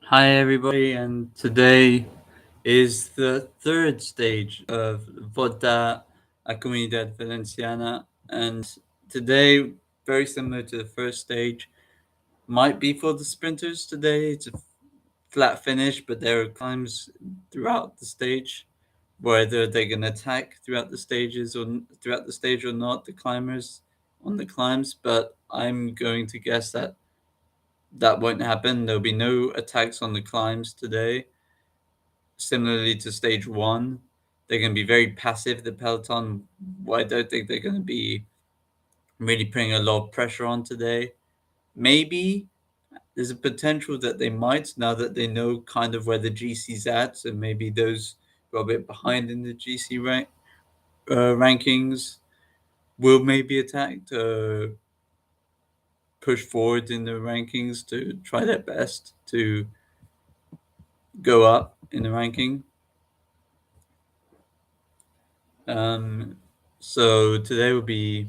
Hi, everybody, and today is the third stage of Volta, a Comunitat Valenciana, and today, very similar to the first stage, might be for the sprinters today. It's a flat finish, but there are climbs throughout the stage. Whether they're going to attack throughout the stages or throughout the stage or not, the climbers on the climbs, but I'm going to guess that that won't happen. There'll be no attacks on the climbs today. Similarly to stage one, they're going to be very passive. The peloton, well, I don't think they're going to be really putting a lot of pressure on today. Maybe there's a potential that they might, now that they know kind of where the GC's at, so maybe those who are a bit behind in the GC rankings will maybe attack to push forward in the rankings to try their best to go up in the ranking. Um, so today will be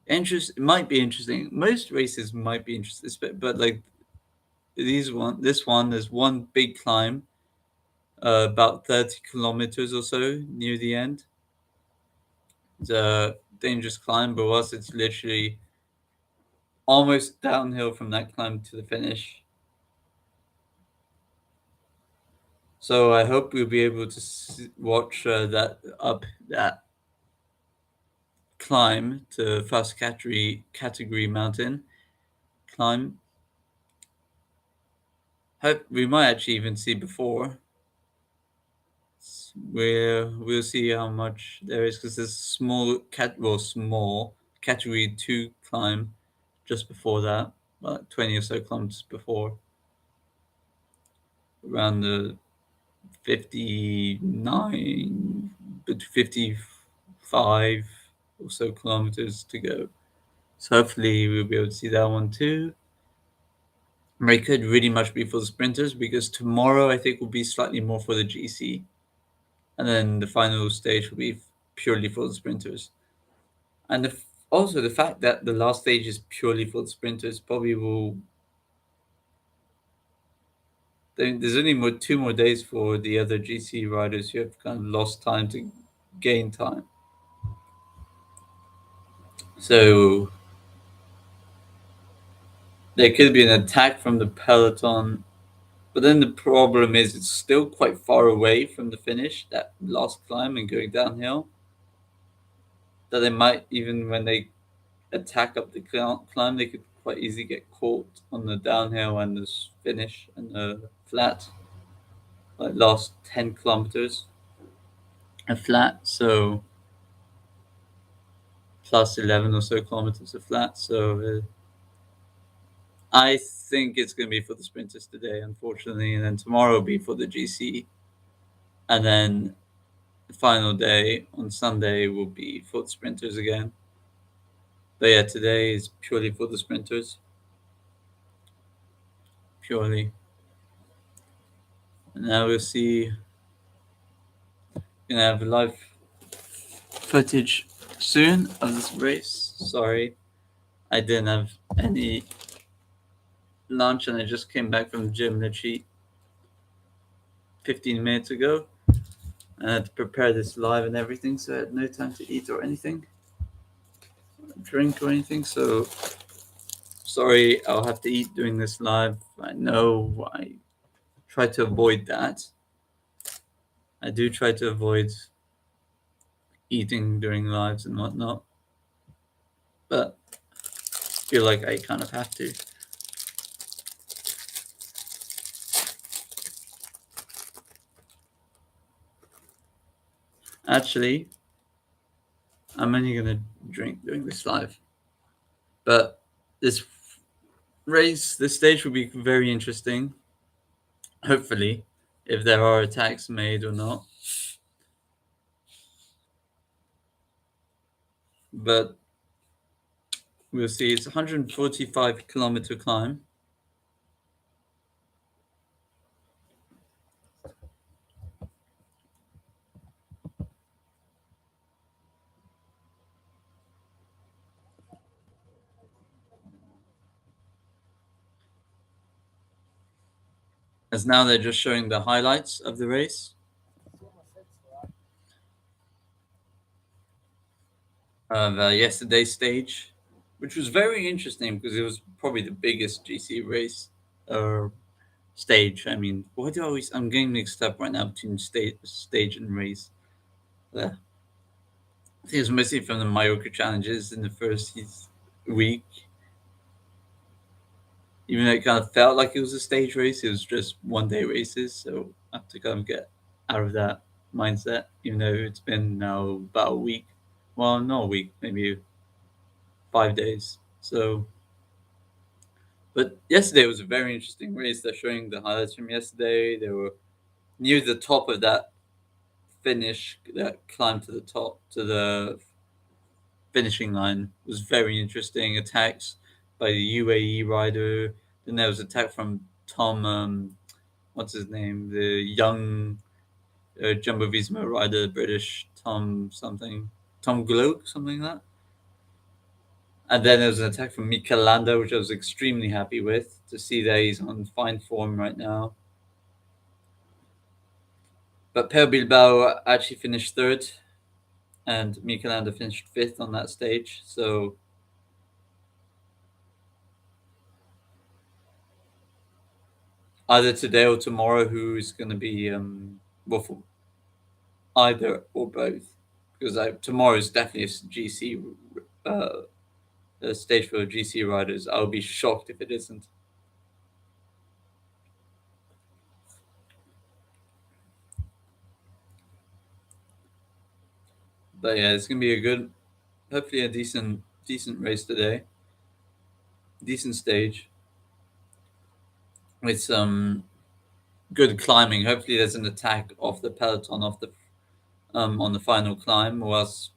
it might be interesting. Most races might be interesting, but like this one, there's one big climb, about 30 kilometers or so near the end. It's a dangerous climb, but whilst it's literally almost downhill from that climb to the finish. So I hope we'll be able to watch that climb to first category mountain climb. Hope we might actually even see before. We'll see how much there is because there's small category two climb just before that, about 20 or so kilometers before, around the 59 but 55 or so kilometers to go. So hopefully we'll be able to see that one too. It could really much be for the sprinters because tomorrow I think will be slightly more for the GC, and then the final stage will be purely for the sprinters. And also the fact that the last stage is purely for the sprinters probably will. There's only 2 more days for the other GC riders who have kind of lost time to gain time. So there could be an attack from the peloton, but then the problem is it's still quite far away from the finish, that last climb and going downhill. That they might, even when they attack up the climb, they could quite easily get caught on the downhill and the finish and the flat, like last 10 kilometers a flat, so plus 11 or so kilometers of flat. So I think it's going to be for the sprinters today, unfortunately, and then tomorrow will be for the GC, and then the final day on Sunday will be for the sprinters again. But yeah, today is purely for the sprinters, purely. And now we'll see. Gonna have live footage soon of this race. Sorry, I didn't have any lunch, and I just came back from the gym literally 15 minutes ago. I had to prepare this live and everything, so I had no time to eat or anything, drink or anything. So sorry, I'll have to eat during this live. I know I try to avoid that. I do try to avoid eating during lives and whatnot, but I feel like I kind of have to. Actually, I'm only gonna drink during this live, but this this stage will be very interesting. Hopefully, if there are attacks made or not. But we'll see. It's 145-kilometer climb. as now they're just showing the highlights of the race of yesterday's stage, which was very interesting because it was probably the biggest GC race or stage. I mean, why do I always? I'm getting mixed up right now between stage and race. I think it was mostly from the Mallorca challenges in the first week. Even though it kind of felt like it was a stage race, it was just 1 day races. So I have to kind of get out of that mindset, even though it's been now about a week. Well, not a week, maybe 5 days. So, but yesterday was a very interesting race. They're showing the highlights from yesterday. They were near the top of that finish, that climb to the top, to the finishing line was very interesting. Attacks by the UAE rider. Then there was attack from Tom. What's his name? The young Jumbo Visma rider, British Tom something, Tom Gloak, something like that. And then there was an attack from Mikel Landa, which I was extremely happy with to see that he's on fine form right now. But Per Bilbao actually finished third, and Mikel Landa finished fifth on that stage. So either today or tomorrow, who's going to be well, either or both, because tomorrow is definitely a GC a stage for GC riders. I'll be shocked if it isn't. But yeah, it's gonna be a good, hopefully a decent race today. Decent stage with some good climbing. Hopefully, there's an attack off the peloton off the on the final climb, or else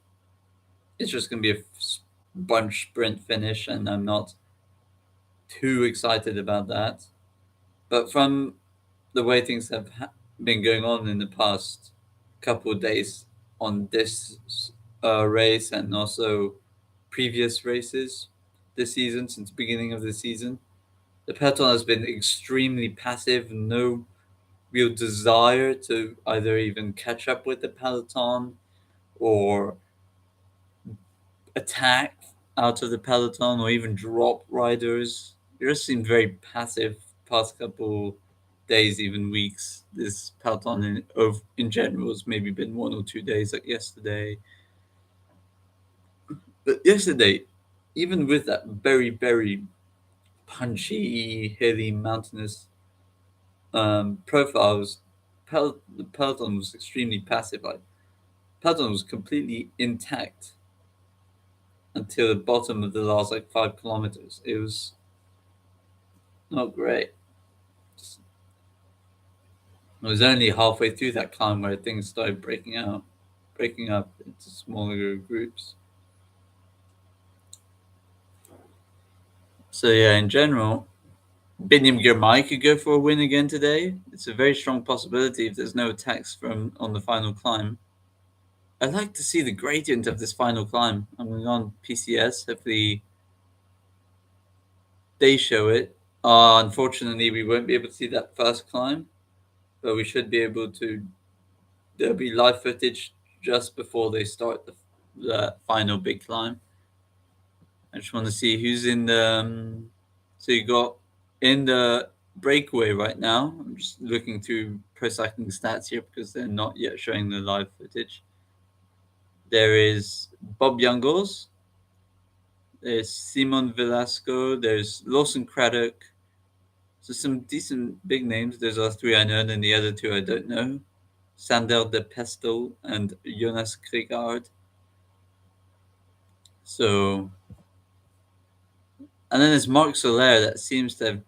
it's just gonna be a bunch sprint finish, and I'm not too excited about that. But from the way things have been going on in the past couple of days on this race and also previous races this season, since the beginning of the season, the peloton has been extremely passive. No real desire to either even catch up with the peloton or attack out of the peloton or even drop riders. It just seemed very passive past couple days, even weeks. This peloton in general has maybe been 1 or 2 days, like yesterday. But yesterday, even with that very punchy, hilly, mountainous profiles, the peloton was extremely passive. Like peloton was completely intact until the bottom of the last like 5 kilometers. It was not great. It was only halfway through that climb where things started breaking up into smaller groups. So yeah, in general, Binyam Girmay could go for a win again today. It's a very strong possibility if there's no attacks from on the final climb. I'd like to see the gradient of this final climb. I'm going on PCS. Hopefully, they show it. Unfortunately, we won't be able to see that first climb, but we should be able to. There'll be live footage just before they start the final big climb. I just want to see who's in the. So you got in the breakaway right now. I'm just looking through pro cycling stats here because they're not yet showing the live footage. There is Bob Youngles. There's Simon Velasco. There's Lawson Craddock. So some decent big names. There's our three I know, and then the other two I don't know. Sander de Pestel and Jonas Krigard. So, and then there's Marc Soler that seems to have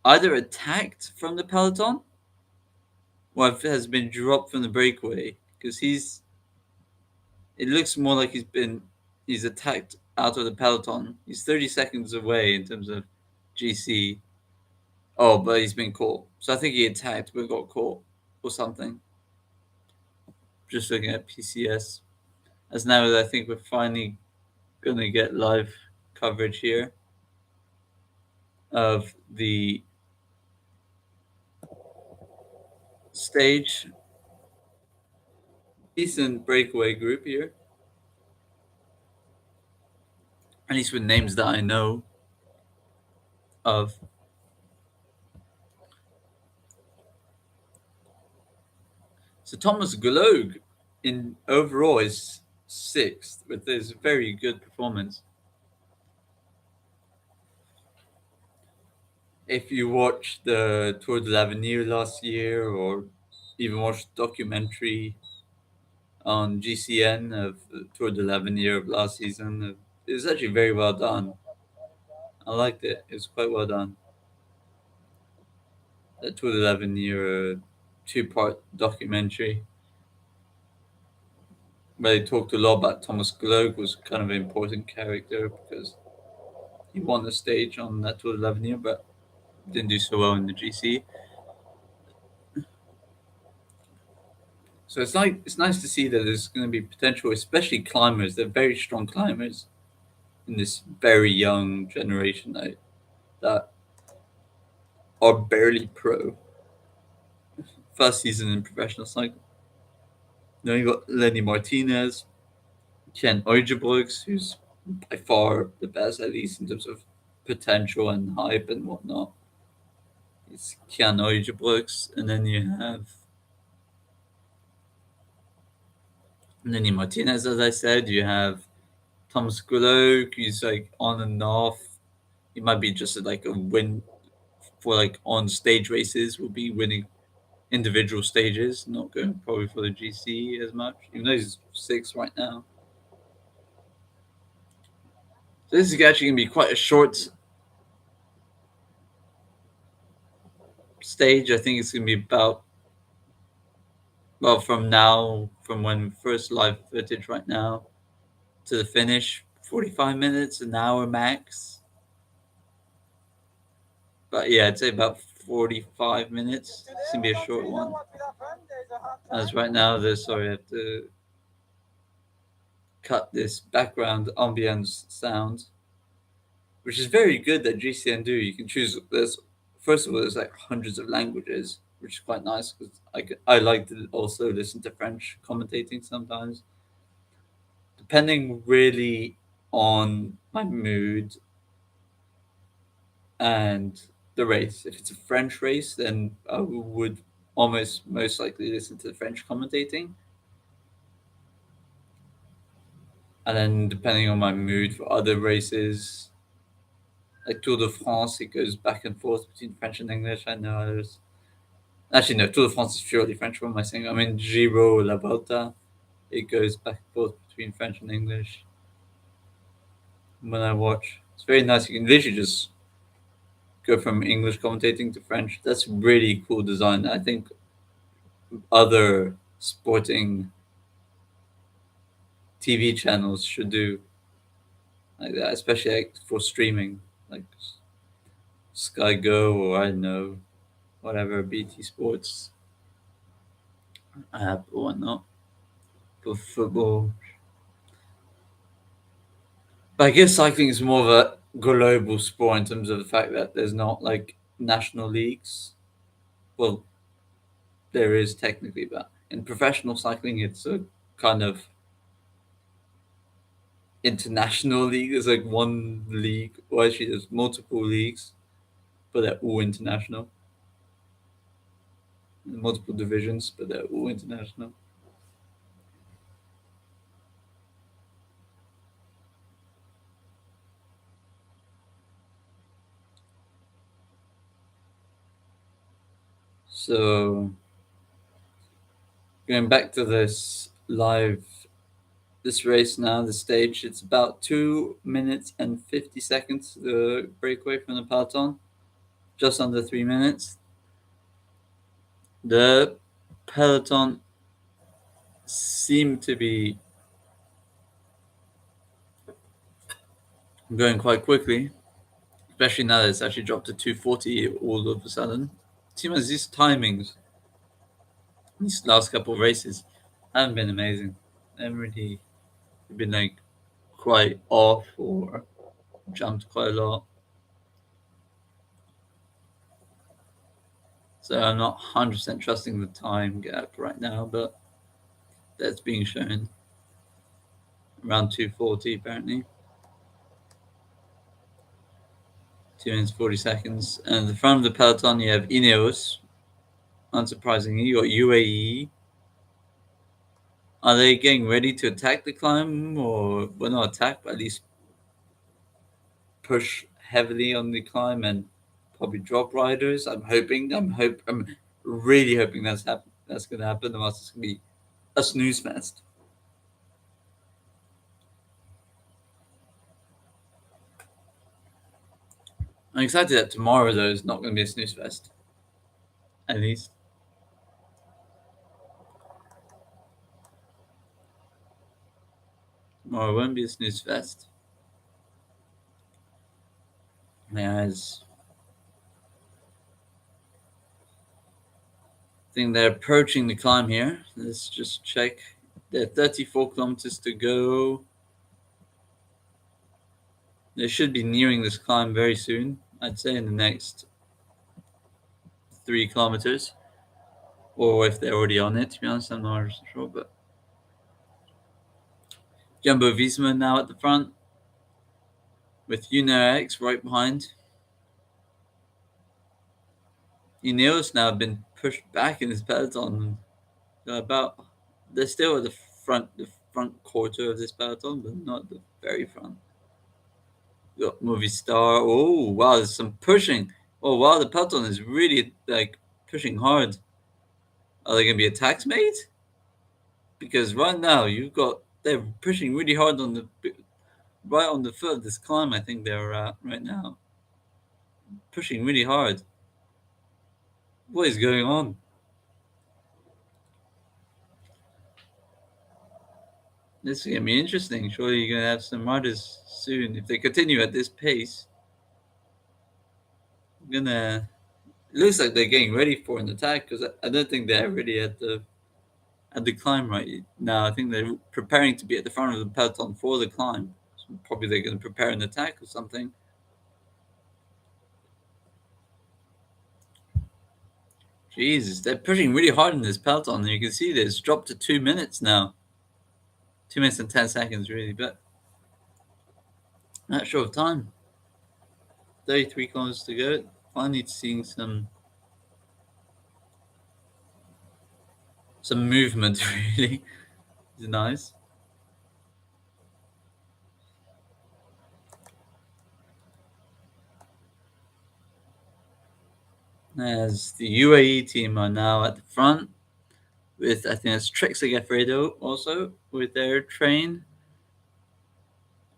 either attacked from the peloton or has been dropped from the breakaway because it looks more like he's attacked out of the peloton. He's 30 seconds away in terms of GC. Oh, but he's been caught. So I think he attacked but got caught or something. Just looking at PCS. As now I think we're finally going to get live coverage here of the stage, decent breakaway group here, at least with names that I know of. So Thomas Gloag in overall is sixth with his very good performance. If you watch the Tour de l'Avenir last year or even watched the documentary on GCN of the Tour de l'Avenir of last season, it was actually very well done. I liked it. It was quite well done. The Tour de l'Avenir two-part documentary where they talked a lot about Thomas Gloag was kind of an important character because he won the stage on that Tour de l'Avenir, but didn't do so well in the GC. So it's nice to see that there's going to be potential, especially climbers. They're very strong climbers in this very young generation that are barely pro. First season in professional cycling. Then you got Lenny Martinez, Ken Oijebrooks, who's by far the best, at least in terms of potential and hype and whatnot. It's Ken Oijebrooks, and then you have Lenny Martinez, as I said. You have Thomas Gloag, who's like on and off. He might be just like a win for like on stage races, will be winning individual stages, not going probably for the GC as much, even though he's sixth right now. So this is actually going to be quite a short stage. I think it's going to be about, well, from now, from when first live footage right now to the finish, 45 minutes, an hour max. But yeah, I'd say about 45 minutes. It's going to be a short one. As right now, sorry, I have to cut this background ambience sound, which is very good that GCN do. You can choose. There's first of all, there's like hundreds of languages, which is quite nice because I like to also listen to French commentating sometimes, depending really on my mood and the race. If it's a French race, then I would almost most likely listen to the French commentating. And then depending on my mood for other races, like Tour de France, it goes back and forth between French and English. I know there's actually no, Tour de France is purely French. What am I saying? I mean Giro, La Volta, it goes back and forth between French and English. When I watch, it's very nice. You can literally just go from English commentating to French. That's really cool design. I think other sporting TV channels should do like that, especially like for streaming, like Sky Go or I don't know, whatever BT Sports app or whatnot for football. But I guess cycling is more of a global sport in terms of the fact that there's not like national leagues. Well, there is technically, but in professional cycling, it's a kind of international league. There's like one league, well, actually, there's multiple leagues, but they're all international. Multiple divisions, but they're all international. So going back to this race now, the stage, it's about 2 minutes and 50 seconds the breakaway from the peloton, just under 3 minutes. The peloton seemed to be going quite quickly, especially now that it's actually dropped to 240 all of a sudden. It seems as these timings, these last couple of races, haven't been amazing. They haven't really been like quite off or jumped quite a lot. So I'm not 100% trusting the time gap right now, but that's being shown around 2:40 apparently. 2 minutes 40 seconds. And at the front of the peloton, you have Ineos. Unsurprisingly, you got UAE. Are they getting ready to attack the climb, or well, not attack, but at least push heavily on the climb and probably drop riders? I'm really hoping that's gonna happen. Otherwise, it's gonna be a snooze fest. I'm excited that tomorrow though is not gonna be a snooze fest. At least tomorrow won't be a snooze fest. As I think they're approaching the climb here. Let's just check. There are 34 kilometers to go. They should be nearing this climb very soon. I'd say in the next 3 kilometers, or if they're already on it. To be honest, I'm not sure. But Jumbo Visma now at the front, with UNOX right behind. Ineos now have been pushed back in this peloton. They're still at the front quarter of this peloton, but not the very front. Got movie star. Oh wow, there's some pushing. Oh wow, the peloton is really like pushing hard. Are they gonna be attacks made? Because right now they're pushing really hard on the right on the foot of this climb. I think they're at right now, pushing really hard. What is going on? This is gonna be interesting. Surely you're gonna have some riders soon if they continue at this pace. Gonna It looks like they're getting ready for an attack because I don't think they're really at the climb right now. I think they're preparing to be at the front of the peloton for the climb. So probably they're going to prepare an attack or something. Jesus, they're pushing really hard in this peloton. And you can see that it's dropped to 2 minutes now. 2 minutes and 10 seconds, really, but not sure of time. 33 kilometers to go. Finally seeing some movement, really. It's nice. As the UAE team are now at the front, with I think it's Trixie Gaffredo also with their train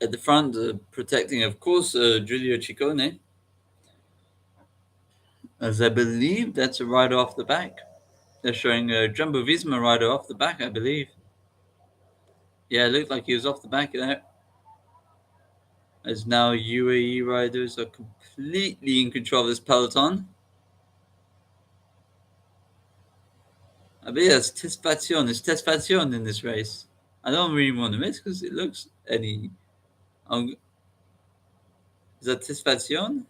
at the front, protecting, of course, Giulio Ciccone, as I believe that's a rider off the back. They're showing a Jumbo Visma rider off the back, I believe. Yeah, it looked like he was off the back there. As now UAE riders are completely in control of this peloton. I believe that's Tesfazion. It's Tesfazion in this race. I don't really want to miss because it looks any. Is that Tesfazion?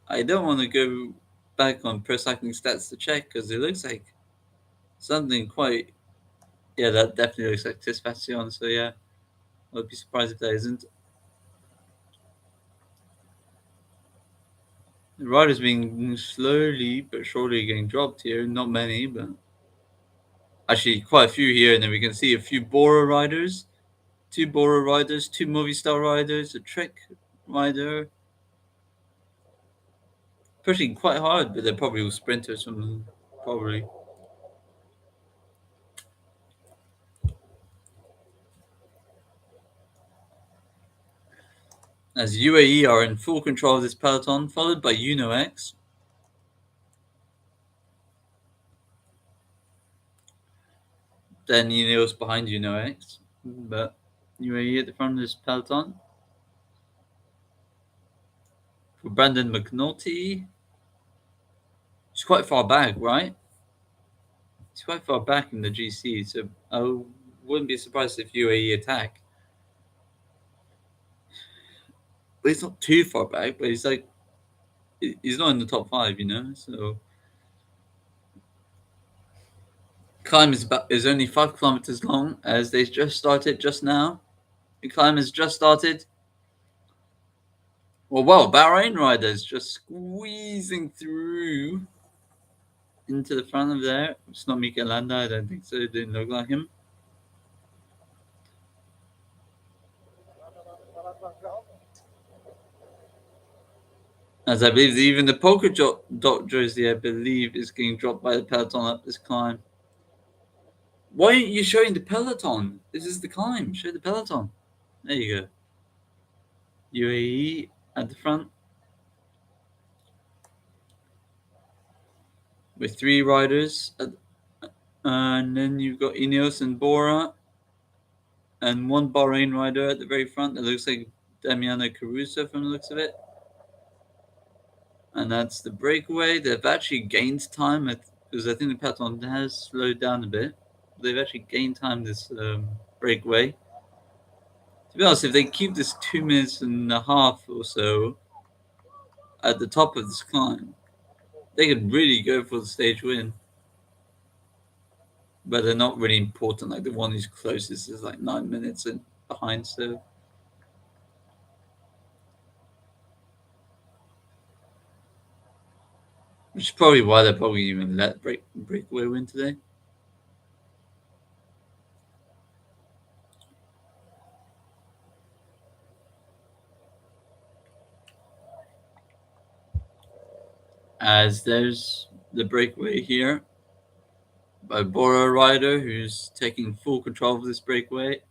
I don't want to go back on Pro Cycling Stats to check because it looks like something quite. Yeah, that definitely looks like Tisfacion. So yeah, I would be surprised if that isn't. The riders being slowly but surely getting dropped here. Not many, but actually quite a few here. And then we can see a few Bora riders, two Bora riders, two Movistar riders, a Trek rider, pushing quite hard, but they're probably all sprinters from them, probably. As UAE are in full control of this peloton, followed by UNOX. Then Ineos behind UNOX, but UAE at the front of this peloton. For Brandon McNulty, he's quite far back, right? He's quite far back in the GC, so I wouldn't be surprised if UAE attack. But he's not too far back, but he's not in the top 5, So climb is only 5 kilometers long, as they just started just now. The climb has just started. Well, Bahrain riders just squeezing through into the front of there. It's not Michelanda, I don't think so. It didn't look like him. As I believe even the polka dot jersey, I believe, is getting dropped by the peloton up this climb. Why aren't you showing the peloton? This is the climb. Show the peloton. There you go. UAE at the front with 3 riders. And then you've got Ineos and Bora and 1 Bahrain rider at the very front. It looks like Damiano Caruso from the looks of it. And that's the breakaway. They've actually gained time because I think the peloton has slowed down a bit. They've actually gained time this breakaway. To be honest, if they keep this 2 minutes and a half or so at the top of this climb, they could really go for the stage win. But they're not really important. Like the one who's closest is like 9 minutes and behind, so. Which is probably why they're probably even let breakaway win today. As there's the breakaway here by Bora rider, who's taking full control of this breakaway.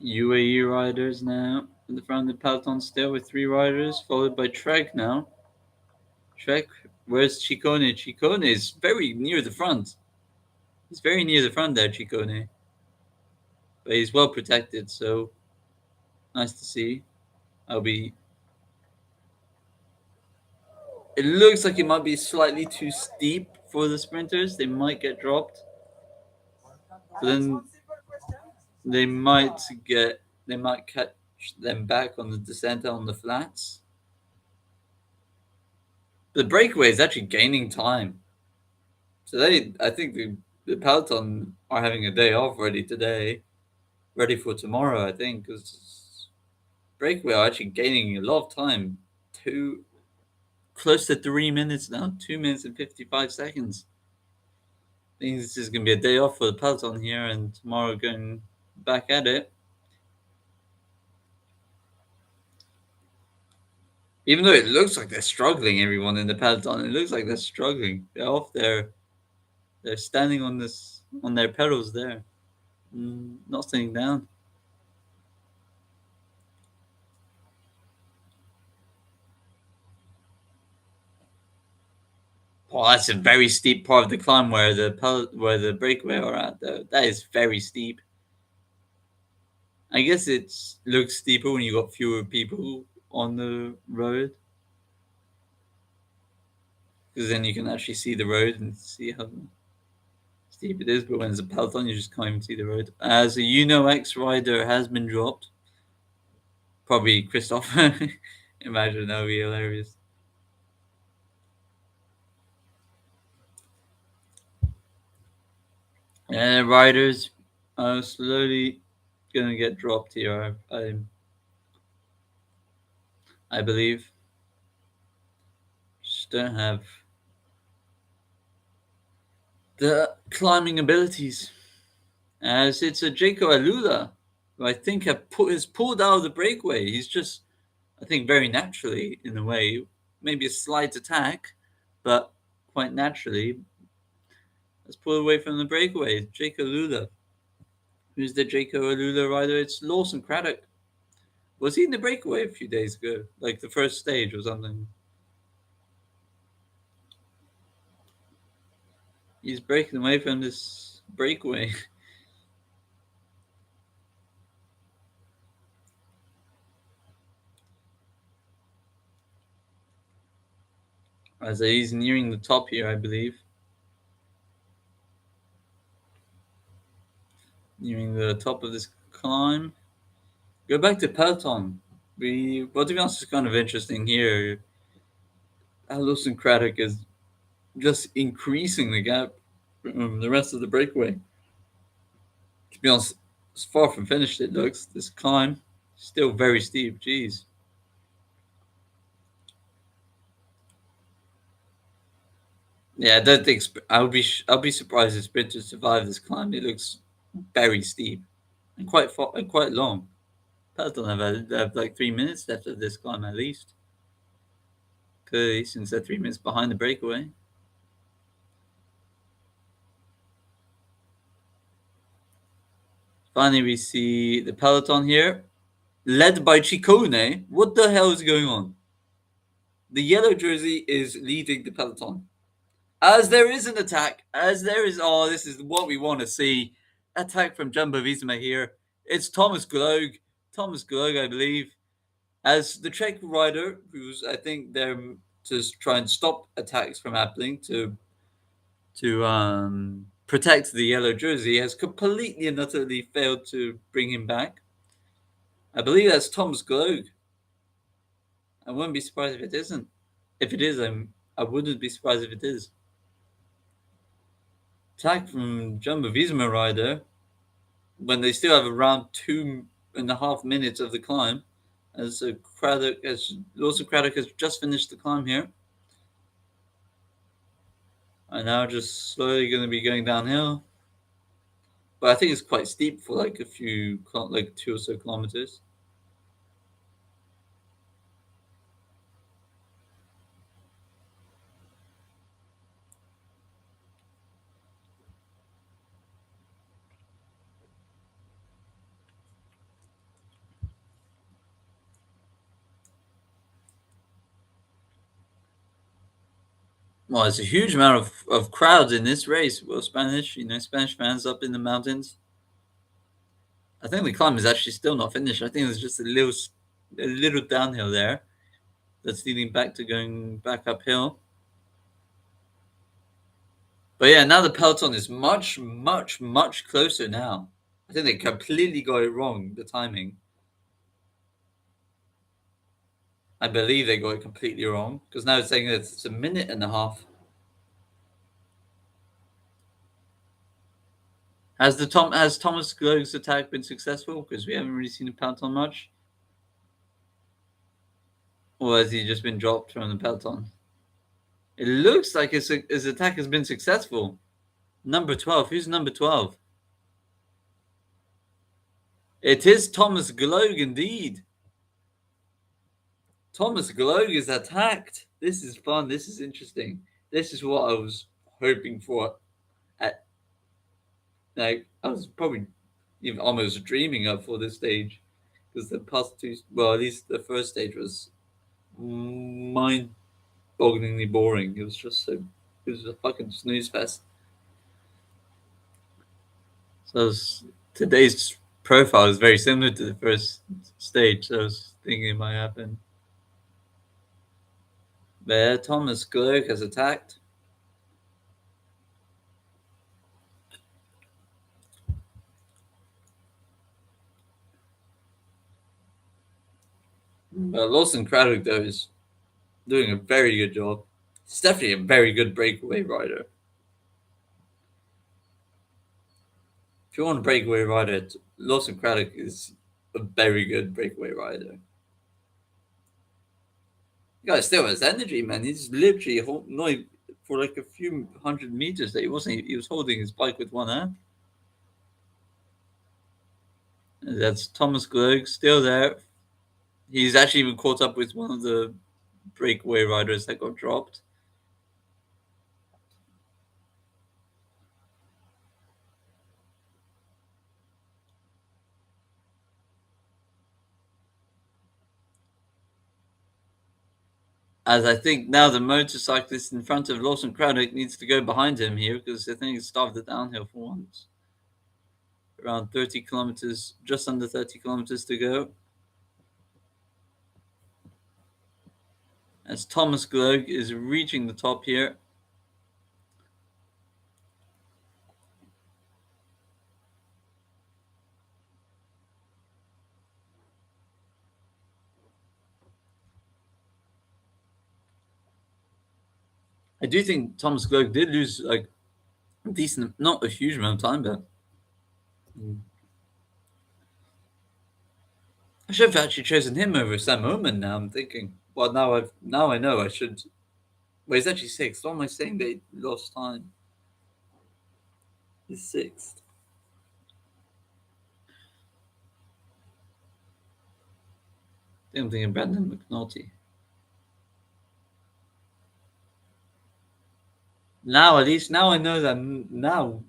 UAE riders now in the front of the peloton still with 3 riders, followed by Trek now. Trek, where's Ciccone? Ciccone is very near the front. He's very near the front there, Ciccone. But he's well protected, so nice to see. It looks like it might be slightly too steep for the sprinters. They might get dropped. But then they might catch them back on the descent on the flats. The breakaway is actually gaining time. So I think the peloton are having a day off ready today, ready for tomorrow. I think because breakaway are actually gaining a lot of time. Close to 3 minutes now. 2 minutes and 55 seconds. I think this is going to be a day off for the peloton here, and tomorrow going back at it. Even though it looks like they're struggling, everyone in the peloton, it looks like they're struggling. They're off there. They're standing on their pedals there, not sitting down. Oh, that's a very steep part of the climb where the breakaway are at. Though that is very steep. I guess it looks steeper when you got fewer people on the road, because then you can actually see the road and see how steep it is. But when it's a peloton, you just can't even see the road. As a X rider has been dropped, probably Christoph. Imagine that would be hilarious. Riders are slowly gonna get dropped here. I believe. Just don't have the climbing abilities. As it's a Jaco Alula, who I think has pulled out of the breakaway. He's just, I think, very naturally, in a way, maybe a slight attack, but quite naturally, has pulled away from the breakaway. Jaco Alula. Who's the Jaco Alula rider? It's Lawson Craddock. Was he in the breakaway a few days ago? Like the first stage or something? He's breaking away from this breakaway. As he's nearing the top here, I believe. nearing the top of this climb. Go back to Peloton. Well, to be honest, it's kind of interesting here. Lawson Craddock is just increasing the gap from the rest of the breakaway. To be honest, it's far from finished. It looks this climb still very steep. Jeez. Yeah, I don't think I'll be surprised if sprinters survive this climb. It looks very steep and quite far and quite long. Peloton have like 3 minutes left of this climb at least. Clearly, since they're 3 minutes behind the breakaway. Finally, we see the peloton here, led by Ciccone. What the hell is going on? The yellow jersey is leading the peloton. As there is an attack, as there is, oh, this is what we want to see. Attack from Jumbo Visma here. It's Thomas Gloag. Thomas Gloag, I believe, as the Czech rider, who's, I think, there to try and stop attacks from happening, to protect the yellow jersey, has completely and utterly failed to bring him back. I believe that's Thomas Gloag. I wouldn't be surprised if it isn't. If it is, I wouldn't be surprised if it is. Attack from Jumbo Visma rider when they still have around 2.5 minutes of the climb. As Lawson Craddock has just finished the climb here. And now just slowly going to be going downhill. But I think it's quite steep for like 2 or so kilometers. Well, it's a huge amount of crowds in this race. Well, Spanish fans up in the mountains. I think the climb is actually still not finished. I think there's just a little downhill there that's leading back to going back uphill. But yeah, now the peloton is much, much, much closer now. I think they completely got it wrong, the timing. I believe they got it completely wrong because now it's saying that it's a minute and a half. Has Thomas Gloag's attack been successful? Because we haven't really seen the peloton much. Or has he just been dropped from the peloton? It looks like his attack has been successful. Number 12. Who's number 12? It is Thomas Gloag indeed. Thomas Gloag is attacked. This is fun. This is interesting. This is what I was hoping for. I was probably even almost dreaming of for this stage. Because the past two, well, at least the first stage was mind-bogglingly boring. It was a fucking snooze fest. So today's profile is very similar to the first stage. So I was thinking it might happen. There, Thomas Gloag has attacked. Lawson Craddock, though, is doing a very good job. He's definitely a very good breakaway rider. If you want a breakaway rider, Lawson Craddock is a very good breakaway rider. The guy still has energy, man. He's literally for like a few hundred meters that he was holding his bike with one hand. And that's Thomas Gloag still there. He's actually even caught up with one of the breakaway riders that got dropped. As I think now the motorcyclist in front of Lawson Craddock needs to go behind him here because I think he started the downhill for once. Around 30 kilometers, just under 30 kilometers to go. As Thomas Gloag is reaching the top here. I do think Thomas Gloag did lose like a decent, not a huge amount of time, but I should have actually chosen him over Sam Oman. Now I'm thinking, well, now I know I should. Well, he's actually sixth. What am I saying? They lost time. He's sixth. I think I'm thinking Brandon McNulty. Now, at least now I know that now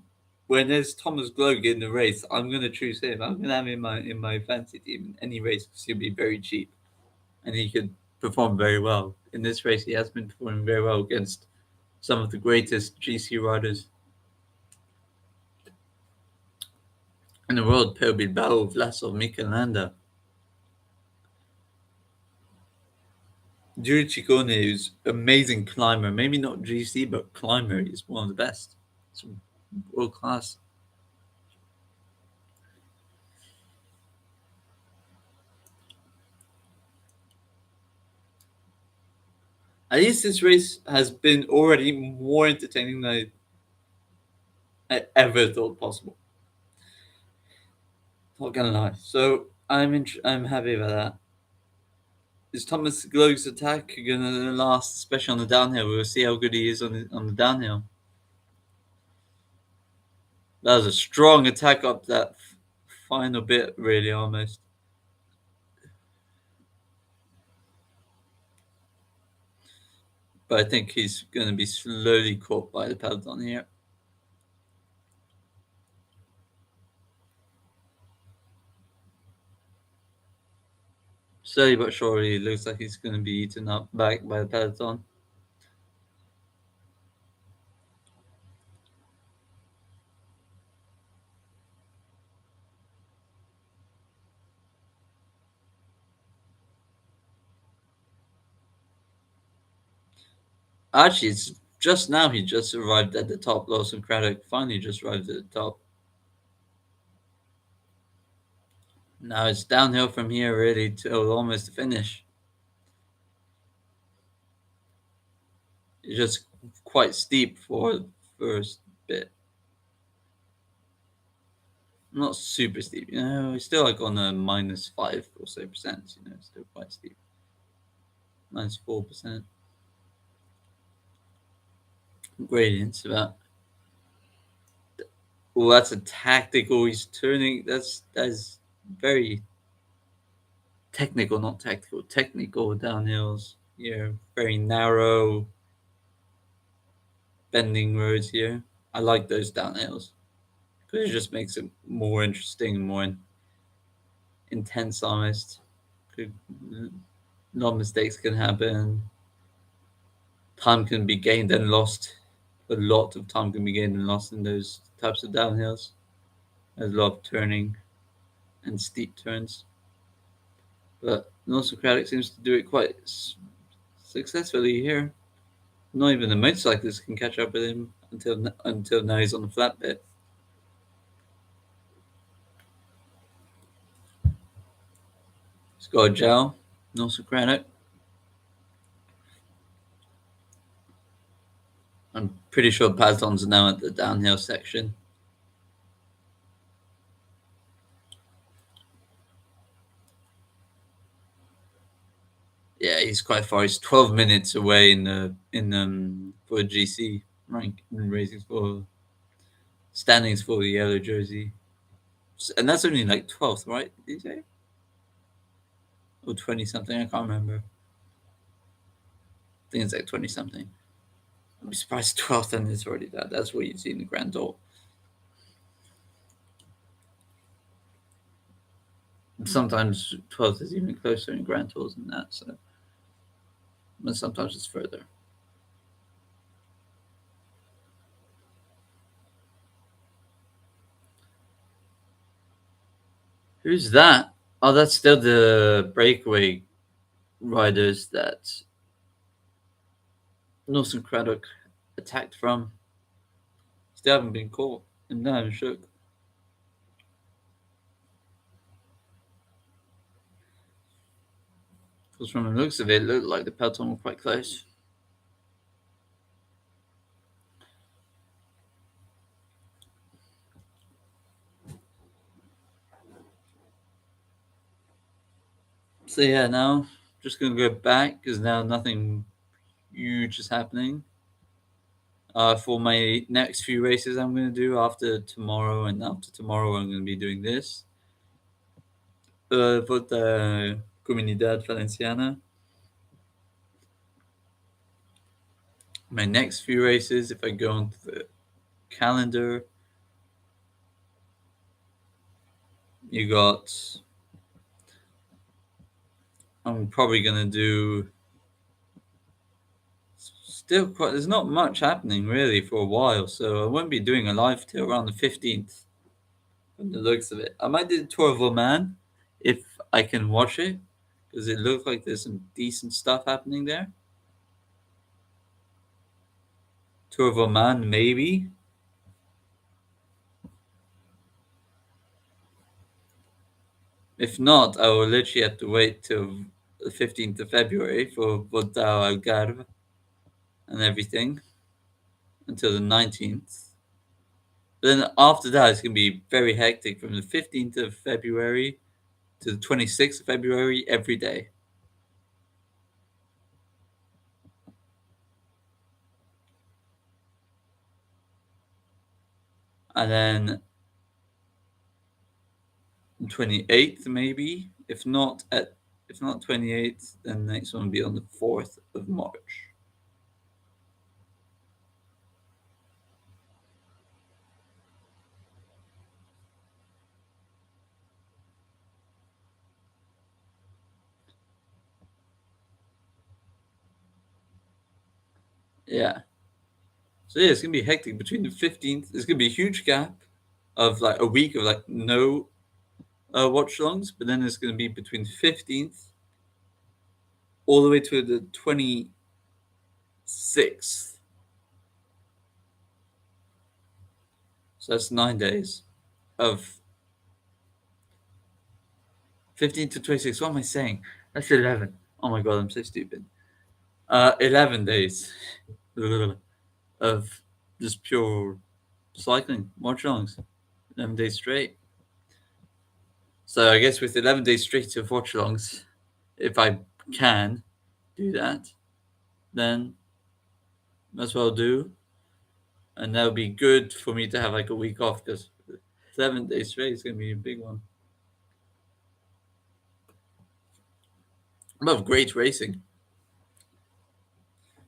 when there's Thomas Gloag in the race, I'm gonna choose him. I'm gonna have him in my fancy team in any race because he'll be very cheap and he could perform very well. In this race, he has been performing very well against some of the greatest GC riders in the world: Pau Bilbao, Vlasov, Mikel Landa. Giulio Ciccone is amazing climber. Maybe not GC, but climber. He's one of the best. It's world class. At least this race has been already more entertaining than I ever thought possible. Not gonna lie. So I'm happy about that. Is Thomas Gloag's attack gonna last, especially on the downhill? We'll see how good he is on the downhill. That was a strong attack up that final bit, really, almost. But I think he's going to be slowly caught by the peloton here. Slowly but surely, it looks like he's going to be eaten up back by the peloton. Actually, it's just now he just arrived at the top. Lawson Craddock finally just arrived at the top. Now it's downhill from here, really, till almost the finish. It's just quite steep for the first bit. Not super steep, it's still like on a -5 or so percent, still quite steep. -4%. Gradients about. Well, that's a tactical. He's turning. That's very technical, not tactical. Technical downhills here. Very narrow, bending roads here. I like those downhills because it just makes it more interesting, more intense, almost. A lot of mistakes can happen. Time can be gained and lost. A lot of time can be gained and lost in those types of downhills. There's a lot of turning and steep turns. But Socratic seems to do it quite successfully here. Not even the motorcyclist can catch up with him until now he's on the flat bit. He's got a gel, Socratic. I'm pretty sure Pazon's now at the downhill section. Yeah, he's quite far. He's 12 minutes away for GC rank in racing for standings for the yellow jersey, and that's only like 12th, right? Did you say? Or 20 something? I can't remember. I think it's like 20 something. I'd be surprised 12th and it's already that. That's what you see in the Grand Tour. Sometimes 12th is even closer in Grand Tours than that. So, but sometimes it's further. Who's that? Oh, that's still the breakaway riders that Nelson Craddock attacked from. Still haven't been caught. And now I'm shook. Because from the looks of it, it looked like the peloton were quite close. So yeah, now just gonna go back because now nothing huge is happening. For my next few races, I'm gonna do after tomorrow and after tomorrow, I'm gonna be doing this. Volta Comunidad Valenciana. My next few races, if I go onto the calendar, you got. I'm probably gonna do. Still quite. There's not much happening really for a while, so I won't be doing a live till around the 15th. From the looks of it, I might do the Tour of Oman if I can watch it, because it looks like there's some decent stuff happening there. Tour of Oman, maybe. If not, I will literally have to wait till the 15th of February for Volta Algarve and everything until the 19th. But then after that, it's going to be very hectic from the 15th of February to the 26th of February every day. And then 28th maybe. If not 28th, then the next one will be on the 4th of March. Yeah. So yeah, it's gonna be hectic between the 15th. There's gonna be a huge gap of like a week of like no watch longs, but then it's gonna be between the 15th all the way to the 26th. So that's 9 days of 15 to 26. What am I saying? That's 11. Oh my god, I'm so stupid. 11 days of just pure cycling, watch longs, 11 days straight. So I guess with 11 days straight of watch longs, if I can do that, then that's what I'll do. And that'll be good for me to have like a week off because 7 days straight is going to be a big one. I love great racing.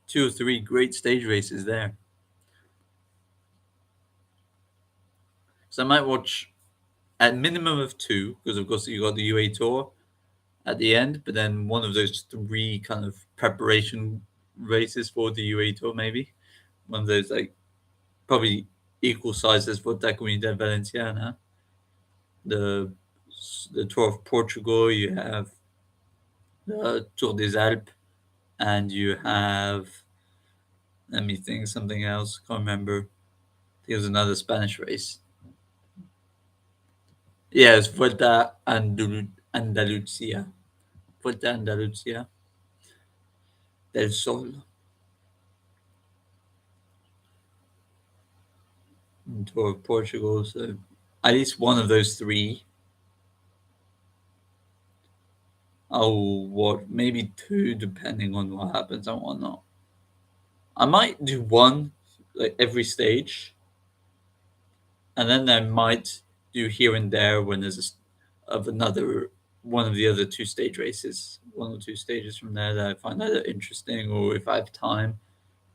2 or 3 great stage races there. So I might watch at minimum of 2 because of course you got the UA Tour at the end, but then one of those 3 kind of preparation races for the UA Tour maybe. One of those like probably equal sizes for Da Comunidad Valenciana. The the Tour of Portugal, you have the Tour des Alpes, and you have, let me think, something else. Can't remember. I think it was another Spanish race. Yeah, it's Volta Andalucia. Volta Andalucia del Sol. Tour of Portugal. So at least one of those 3. I'll watch maybe 2 depending on what happens and whatnot. I might do one like every stage, and then I might do here and there when there's of another one of the other 2 stage races, 1 or 2 stages from there that I find either interesting or if I have time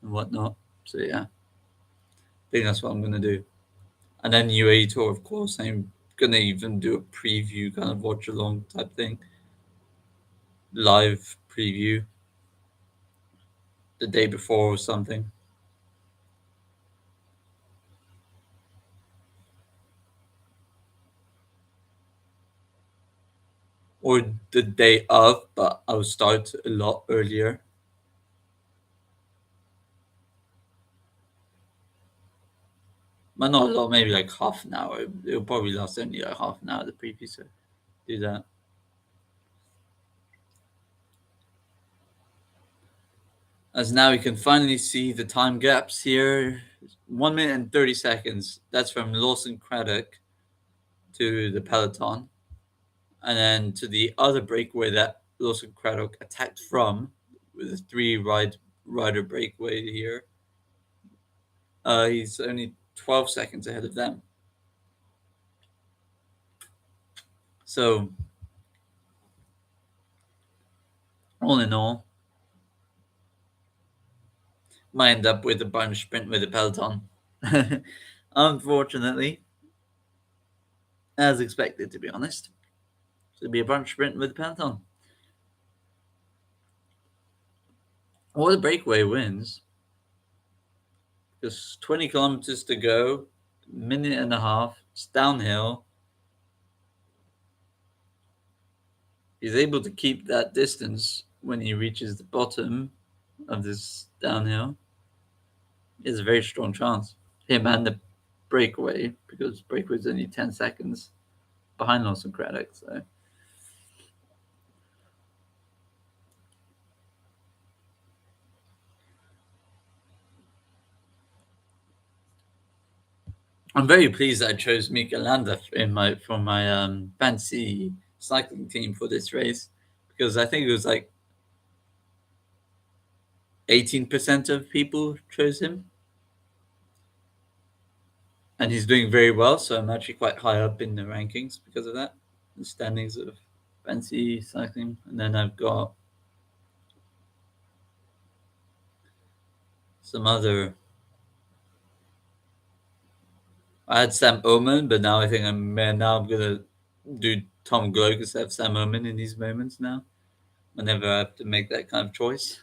and whatnot. So yeah, I think that's what I'm gonna do. And then UAE tour, of course, I'm gonna even do a preview kind of watch along type thing, live preview the day before or something, or the day of, but I'll start a lot earlier. But not a lot, maybe like half an hour. It'll probably last only like half an hour, the preview, so do that. As now we can finally see the time gaps here. 1 minute and 30 seconds. That's from Lawson Craddock to the peloton. And then to the other breakaway that Lawson Craddock attacked from with a rider breakaway here. He's only 12 seconds ahead of them. So, all in all, might end up with a bunch sprint with a peloton. Unfortunately, as expected, to be honest. It'll be a bunch sprint with a peloton. Or the breakaway wins. Just 20 kilometers to go, minute and a half. It's downhill. He's able to keep that distance when he reaches the bottom of this downhill. He has a very strong chance. Him and the breakaway, because breakaway is only 10 seconds behind Lawson Craddock. So I'm very pleased that I chose Mika Landa for my fancy cycling team for this race, because I think it was like 18% of people chose him, and he's doing very well. So I'm actually quite high up in the rankings because of that, the standings of fancy cycling. And then I've got some other. I had Sam Oman, but now I think I'm gonna do Tom Gloak instead of Sam Oman in these moments now. Whenever I have to make that kind of choice.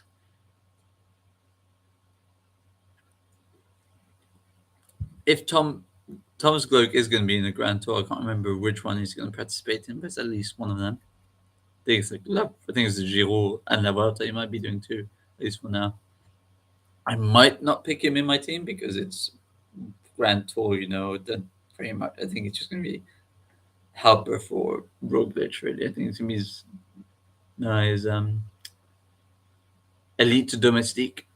If Thomas Gloak is going to be in the Grand Tour, I can't remember which one he's going to participate in, but it's at least one of them. I think it's the Giro and La Vuelta he might be doing too, at least for now. I might not pick him in my team because it's Grand Tour, then very much. I think it's just going to be helper for Roglic, really. I think it's going to be his elite to domestique.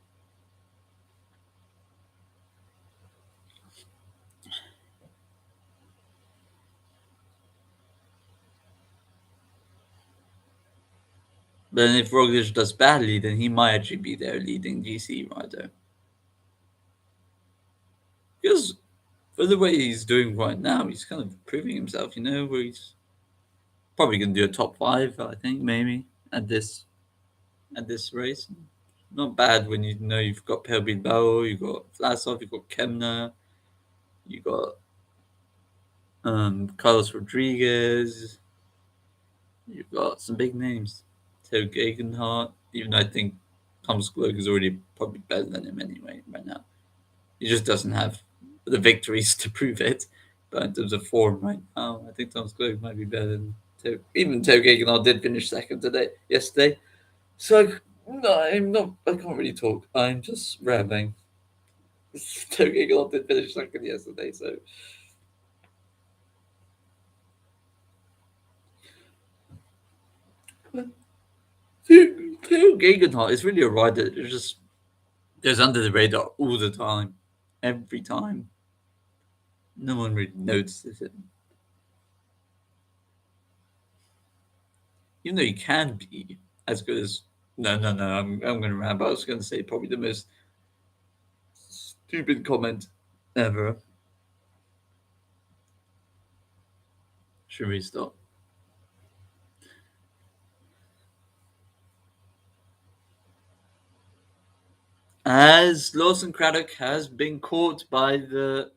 But then if Roglic does badly, then he might actually be their leading GC rider. Because for the way he's doing right now, he's kind of proving himself, where he's probably going to do a top five, I think, maybe at this race. Not bad when you know you've got Per Bilbao, you've got Vlasov, you've got Kemna, you've got Carlos Rodriguez, you've got some big names. Theo Gegenhardt, even though I think Thomas Gloak is already probably better than him anyway right now. He just doesn't have the victories to prove it. But in terms of form right now, I think Thomas Gloak might be better than even Theo Gegenhardt did finish second yesterday. So no, I can't really talk. I'm just rambling. Theo Gegenhardt did finish second yesterday, so Theo Gegenhardt is really a rider that just goes under the radar all the time, every time. No one really notices it. Even though he can be as good as no. I'm going to ramble. I was going to say probably the most stupid comment ever. Should we stop? As Lawson Craddock has been caught by the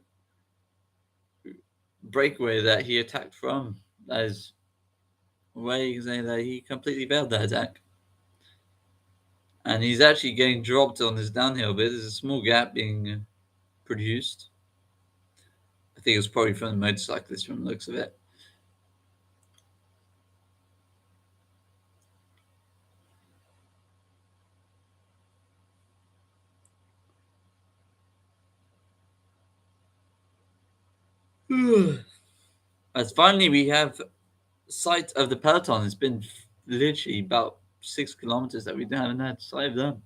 breakaway that he attacked from, that is where you can say that he completely failed that attack. And he's actually getting dropped on this downhill bit. There's a small gap being produced. I think it was probably from the motorcyclist from the looks of it. As finally we have sight of the peloton. It's been literally about 6 kilometers that we haven't had sight of them.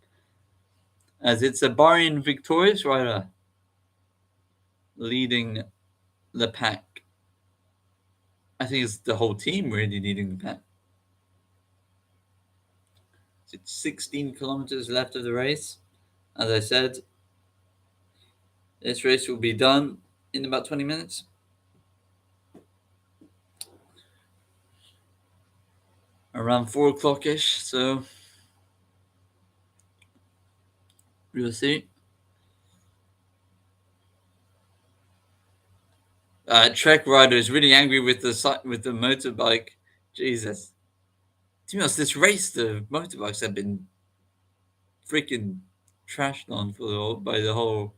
As it's a Bahrain victorious rider leading the pack. I think it's the whole team really leading the pack. It's 16 kilometers left of the race. As I said, this race will be done in about 20 minutes. Around 4 o'clock ish, so we'll see. Trek rider is really angry with the motorbike. Jesus. To be honest, this race, the motorbikes have been freaking trashed on by the whole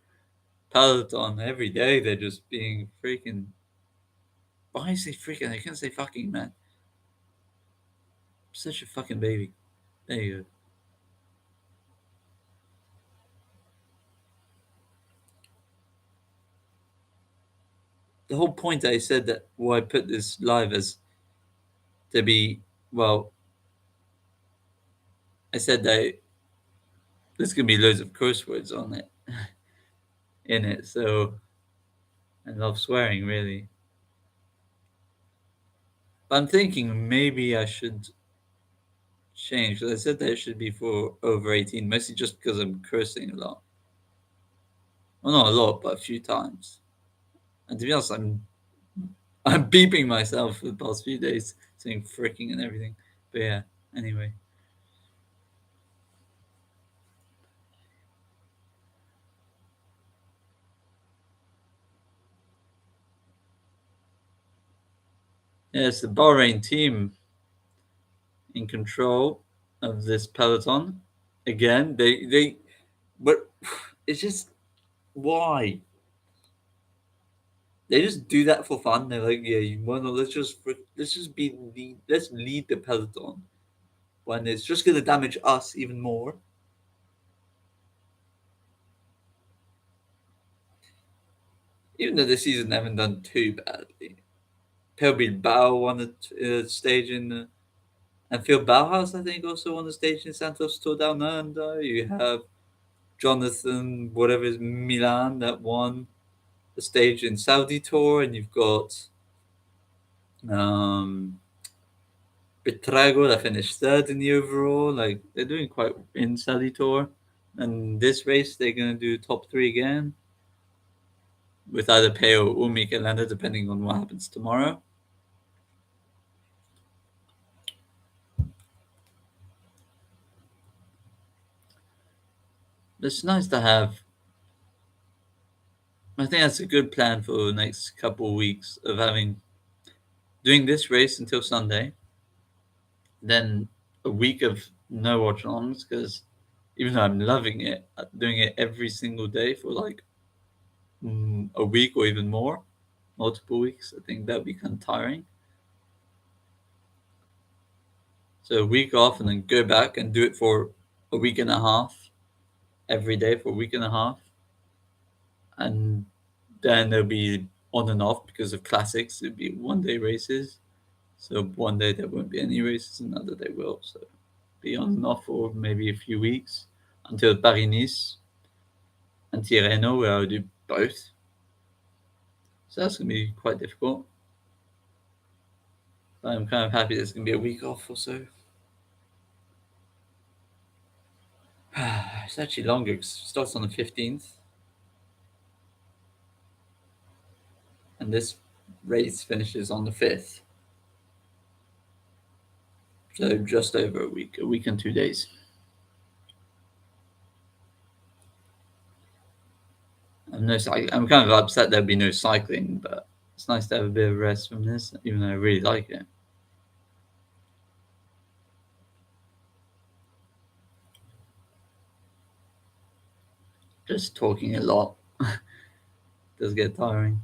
peloton. Every day they're just being freaking. Why is he freaking? I can't say fucking, man. Such a fucking baby. There you go. The whole point I said that why I put this live as to be, well, I said that there's gonna be loads of curse words on it in it, so I love swearing really. But I'm thinking maybe I should change. I said that it should be for over 18, mostly just because I'm cursing a lot. Well, not a lot, but a few times. And to be honest, I'm beeping myself for the past few days, saying freaking and everything. But yeah, anyway. Yeah, it's the Bahrain team in control of this peloton. Again, but it's just why they just do that for fun. They're like, yeah, you wanna let's just let's lead the peloton when it's just gonna damage us even more. Even though the season haven't done too badly. Pel Bilbao won the stage and Phil Bauhaus, I think, also won the stage in Santos Tour Down Under. You have Jonathan, whatever is Milan, that won the stage in Saudi Tour, and you've got um, Petrago that finished third in the overall. Like they're doing quite in Saudi Tour, and this race they're gonna do top three again with either Peo or Michelanda, depending on what happens tomorrow. It's nice to have. I think that's a good plan for the next couple of weeks of having doing this race until Sunday, then a week of no watch alongs because even though I'm loving it, doing it every single day for like a week or even more, multiple weeks, I think that would be kind of tiring. So a week off and then go back and do it for a week and a half every day for a week and a half, and then there'll be on and off because of classics. It'll be 1 day races. So one day there won't be any races, another day will. So be on and off for maybe a few weeks until Paris Nice and Tirreno, where I'll do both. So that's going to be quite difficult. But I'm kind of happy there's going to be a week off or so. It's actually longer because it starts on the 15th. And this race finishes on the 5th. So just over a week and 2 days. I'm kind of upset there'll be no cycling, but it's nice to have a bit of rest from this, even though I really like it. Just talking a lot does get tiring.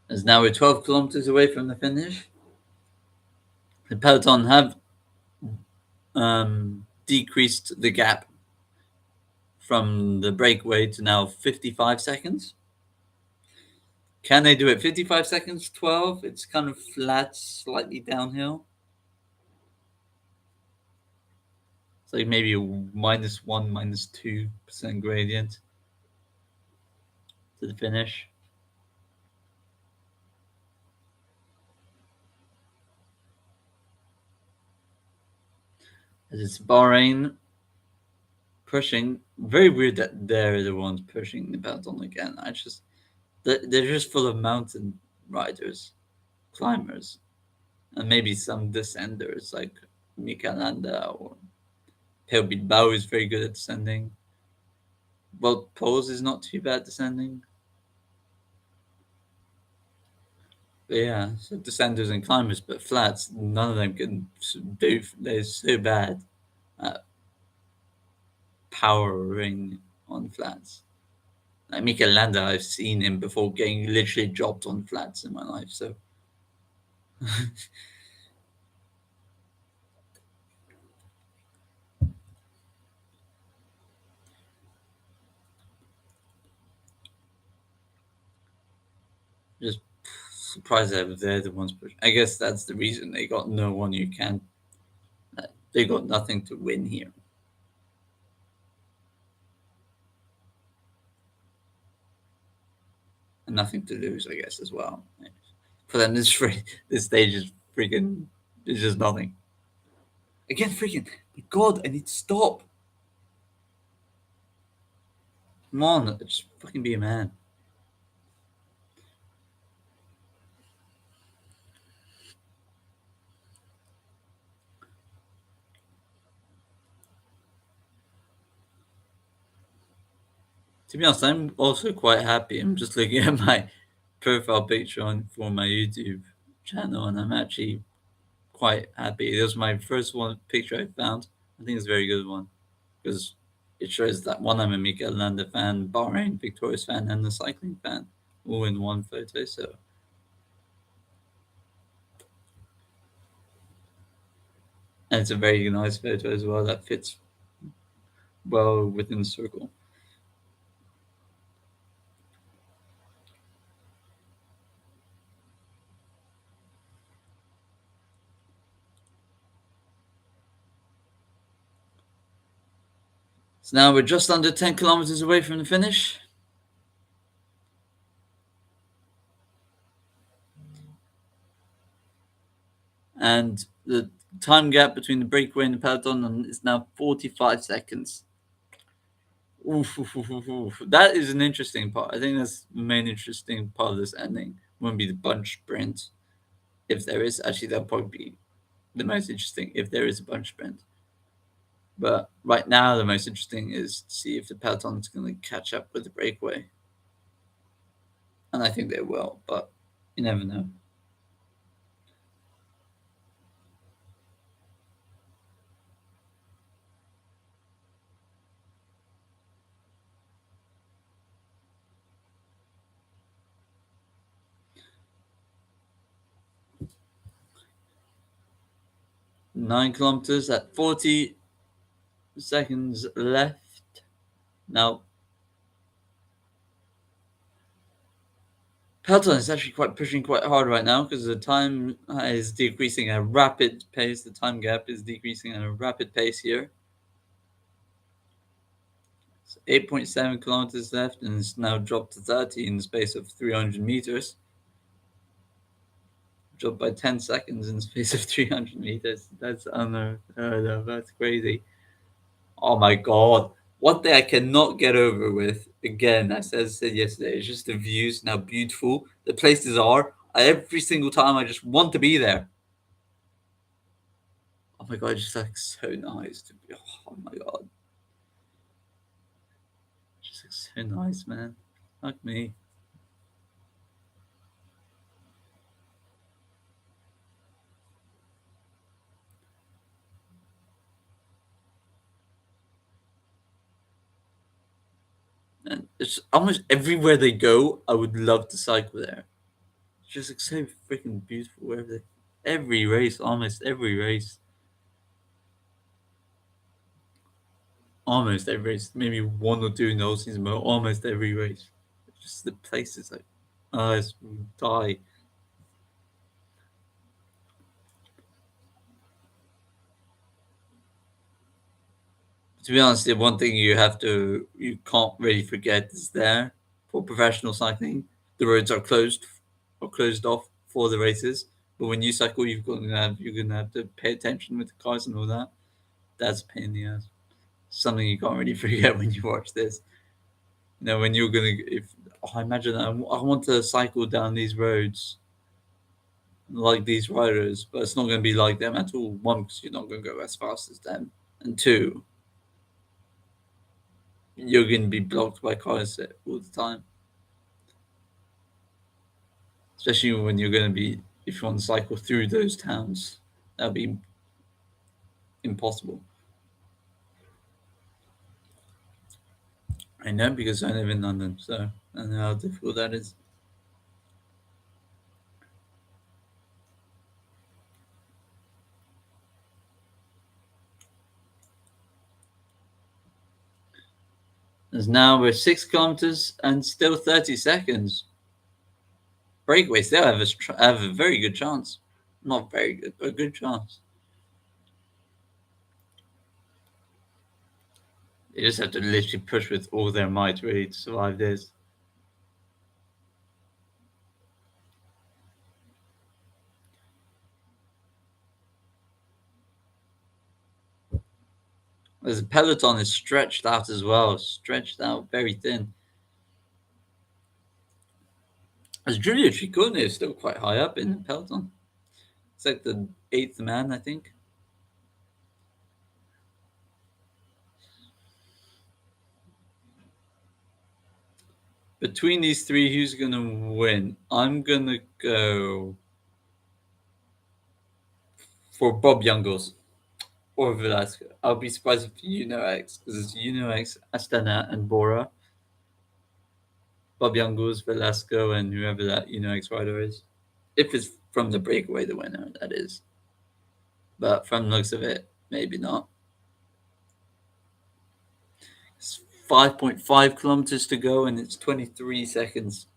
As now we're 12 kilometers away from the finish. The peloton have decreased the gap from the breakaway to now 55 seconds. Can they do it 55 seconds, 12? It's kind of flat, slightly downhill. It's like maybe a -1, -2% gradient to the finish. As it's Bahrain pushing. Very weird that they're the ones pushing the peloton again. They're just full of mountain riders, climbers, and maybe some descenders like Mikalanda or Pale Bilbao is very good at descending. Well, Pose is not too bad descending. But yeah, so descenders and climbers, but flats, none of them can do. They're so bad at powering on flats. Like Mikel Landa, I've seen him before getting literally dropped on flats in my life. So just surprised that they're the ones pushing. I guess that's the reason they got no one you can. They got nothing to win here and nothing to lose, I guess, as well. For them, this stage is freaking. It's just nothing. Again, freaking. My God, I need to stop. Come on, just fucking be a man. To be honest, I'm also quite happy. I'm just looking at my profile picture on for my YouTube channel, and I'm actually quite happy. It was my first one picture I found. I think it's a very good one because it shows that one I'm a Mikel Landa fan, Bahrain Victorious fan, and a cycling fan all in one photo. So, and it's a very nice photo as well that fits well within the circle. So now we're just under 10 kilometers away from the finish. And the time gap between the breakaway and the peloton is now 45 seconds. Oof, oof, oof, oof, oof. That is an interesting part. I think that's the main interesting part of this ending. Won't be the bunch sprint. If there is, actually, that'll probably be the most interesting if there is a bunch sprint. But right now, the most interesting is to see if the peloton's going to catch up with the breakaway. And I think they will, but you never know. 9 kilometers at 40 seconds left. Now, Peloton is actually quite pushing quite hard right now because the time is decreasing at a rapid pace. The time gap is decreasing at a rapid pace here. It's 8.7 kilometers left, and it's now dropped to 30 in the space of 300 meters. Dropped by 10 seconds in the space of 300 meters. That's unheard of. That's crazy. Oh my God. One thing I cannot get over with, again, I said yesterday, it's just the views and how beautiful the places are. Every single time I just want to be there. Oh my God, it's just like so nice to be. Oh my God. It's just like so nice, man. Fuck me. And it's almost everywhere they go, I would love to cycle there. It's just like so freaking beautiful wherever they, every race, almost every race. Almost every race. Maybe one or two in the whole season, but almost every race. It's just the place is like, oh, it's die. To be honest, the one thing you can't really forget is there for professional cycling, the roads are closed off for the races. But when you cycle, you're gonna have to pay attention with the cars and all that. That's a pain in the ass. Something you can't really forget when you watch this. When you're gonna if I imagine I want to cycle down these roads like these riders, but it's not going to be like them at all. One, because you're not going to go as fast as them, and two, you're going to be blocked by cars all the time. Especially when you're going to be, if you want to cycle through those towns, that'll be impossible. I know because I live in London, so I know how difficult that is. As now we're 6 kilometers and still 30 seconds. Breakaway still have a very good chance. Not very good, but a good chance. They just have to literally push with all their might really to survive this. The peloton is stretched out as well, stretched out very thin. As Giulio Ciccone is still quite high up in the peloton. It's like the eighth man, I think. Between these three, who's gonna win? I'm gonna go for Bob Youngles or Velasco. I'll be surprised if X, because it's X, Astana, and Bora. Bob Youngles, Velasco, and whoever that X rider is. If it's from the breakaway, the winner, that is. But from the looks of it, maybe not. It's 5.5 kilometers to go, and it's 23 seconds.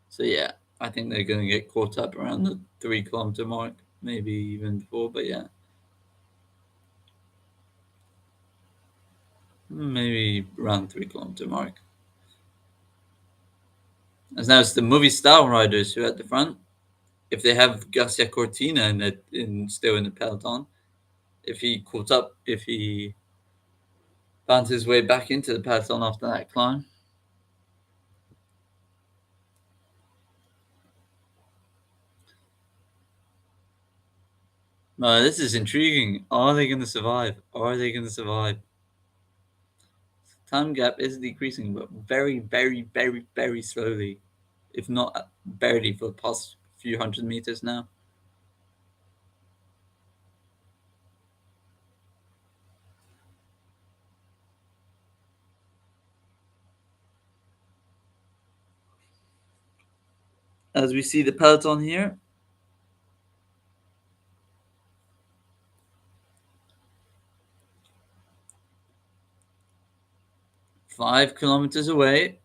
So yeah, I think they're going to get caught up around the 3 kilometer mark, maybe even before. But yeah, maybe around 3 kilometer mark. As now it's the movie style riders who are at the front. If they have Garcia Cortina still in the peloton, if he found his way back into the peloton after that climb. No, this is intriguing. Are they going to survive? Are they going to survive? Time gap is decreasing, but very, very, very, very slowly, if not barely for the past few hundred meters now. As we see the peloton here, 5 kilometers away.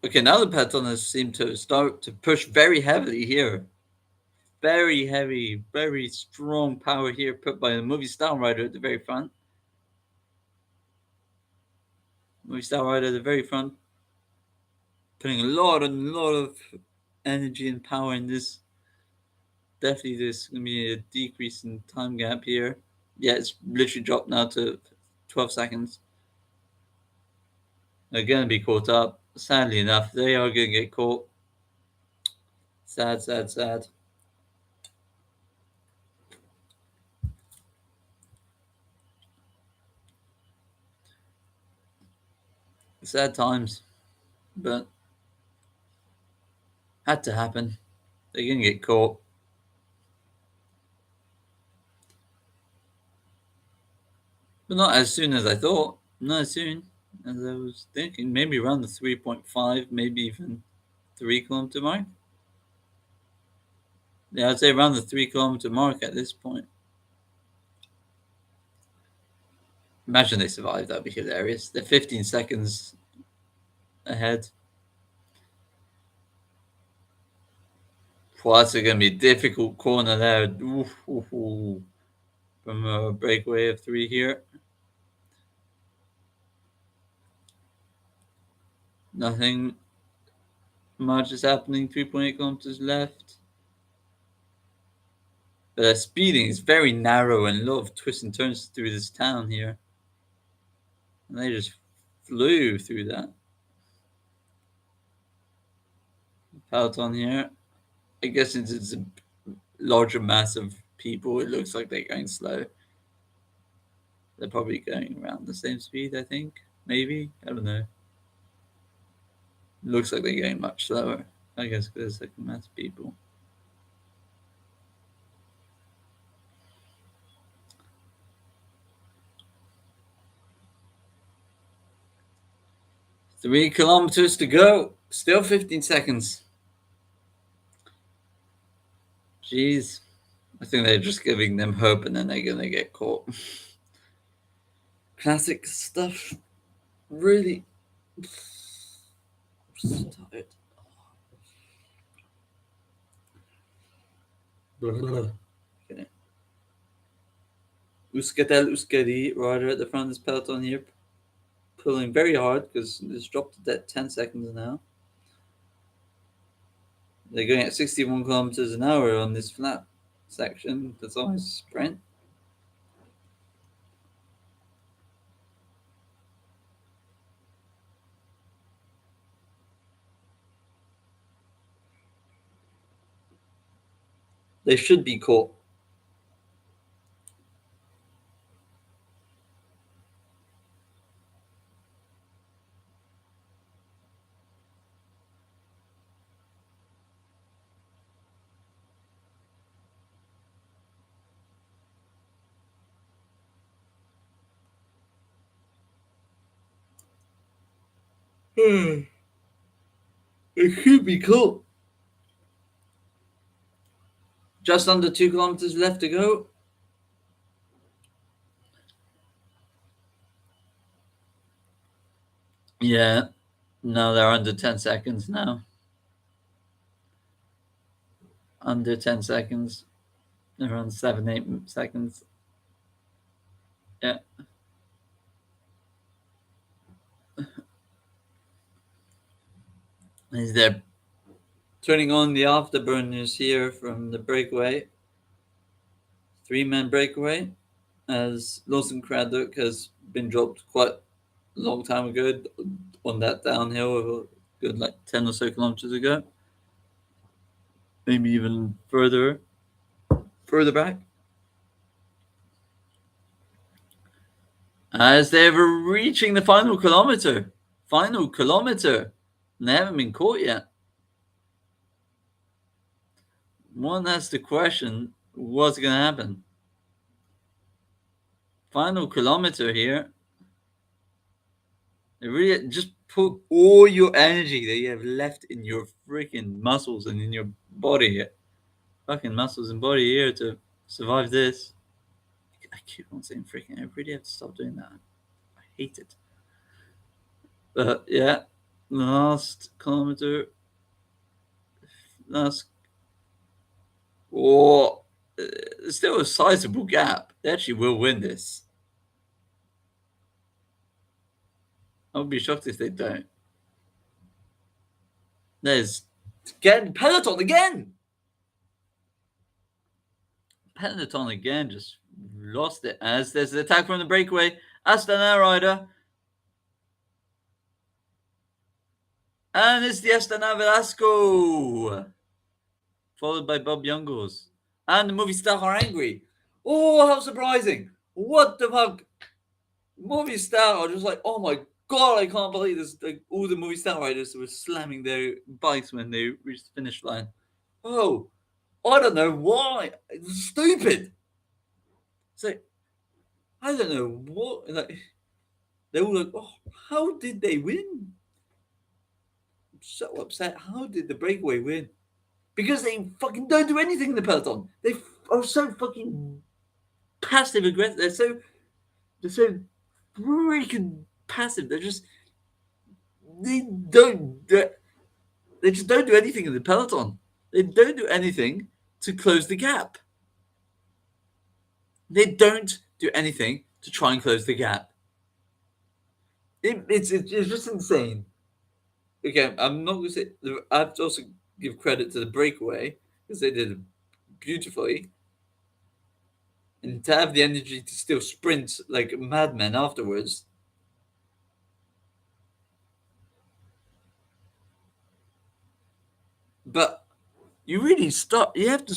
Okay, now the peloton has seemed to start to push very heavily here. Very heavy, very strong power here put by the movie style rider at the very front. Movie style rider at the very front, putting a lot of energy and power in this. Definitely, there's going to be a decrease in time gap here. Yeah, it's literally dropped now to 12 seconds. They're going to be caught up. Sadly enough, they are going to get caught. Sad, sad, sad. Sad times, but had to happen. They're going to get caught. But not as soon as I thought. Not as soon as I was thinking. Maybe around the 3.5, maybe even 3 kilometer mark. Yeah, I'd say around the 3 kilometer mark at this point. Imagine they survived. That'd be hilarious. They're 15 seconds ahead. Well, that's going to be a difficult corner there. Ooh, ooh, ooh. from a breakaway of 3 here. Nothing much is happening. 3.8 kilometers left. But that speeding is very narrow and a lot of twists and turns through this town here. And they just flew through that. Peloton here. I guess since it's a larger mass of people, it looks like they're going slow. They're probably going around the same speed, I think. Maybe. I don't know. Looks like they're going much slower. I guess because there's like a mass of people. Three kilometers to go. Still 15 seconds. Jeez. I think they're just giving them hope and then they're going to get caught. Classic stuff. Really. I'm so tired. Okay. Uskatel Uskari, rider at the front of this peloton here, pulling very hard because it's dropped at 10 seconds now. They're going at 61 kilometers an hour on this flat section. That's always a sprint. They should be caught. They should be caught. Just under 2 kilometers left to go. Yeah. No, they're under 10 seconds now. Under 10 seconds. They're on 7, 8 seconds. Yeah. Is they're turning on the afterburners here from the breakaway. 3-man breakaway, as Lawson Craddock has been dropped quite a long time ago on that downhill, a good like 10 or so kilometers ago. Maybe even further back. As they're reaching the final kilometer. And they haven't been caught yet. One has to question what's going to happen. Final kilometer here. They really just put all your energy that you have left in your freaking muscles and in your body here. Fucking muscles and body here to survive this. I keep on saying freaking. I really have to stop doing that. I hate it. But yeah, last kilometer. Oh, still a sizable gap. They actually will win this. I would be shocked if they don't. There's again Peloton again. Peloton again just lost it as there's an attack from the breakaway. Astana rider. And it's the Astana Velasco. Followed by Bob Youngles. And the movie star are angry. Oh, how surprising. What the fuck? Movie star are just like, oh my god, I can't believe this. Like, all the movie star riders were slamming their bikes when they reached the finish line. Oh, I don't know why. It's stupid. It's like, I don't know what. Like, they were like, oh, how did they win? I'm so upset. How did the breakaway win? Because they fucking don't do anything in the peloton. They are so fucking passive aggressive. They're so freaking passive. They just don't do anything in the peloton. They don't do anything to close the gap. They don't do anything to try and close the gap. It's just insane. Again, I'm not going to say. I have to also give credit to the breakaway because they did it beautifully, and to have the energy to still sprint like madmen afterwards. But you really stop. You have to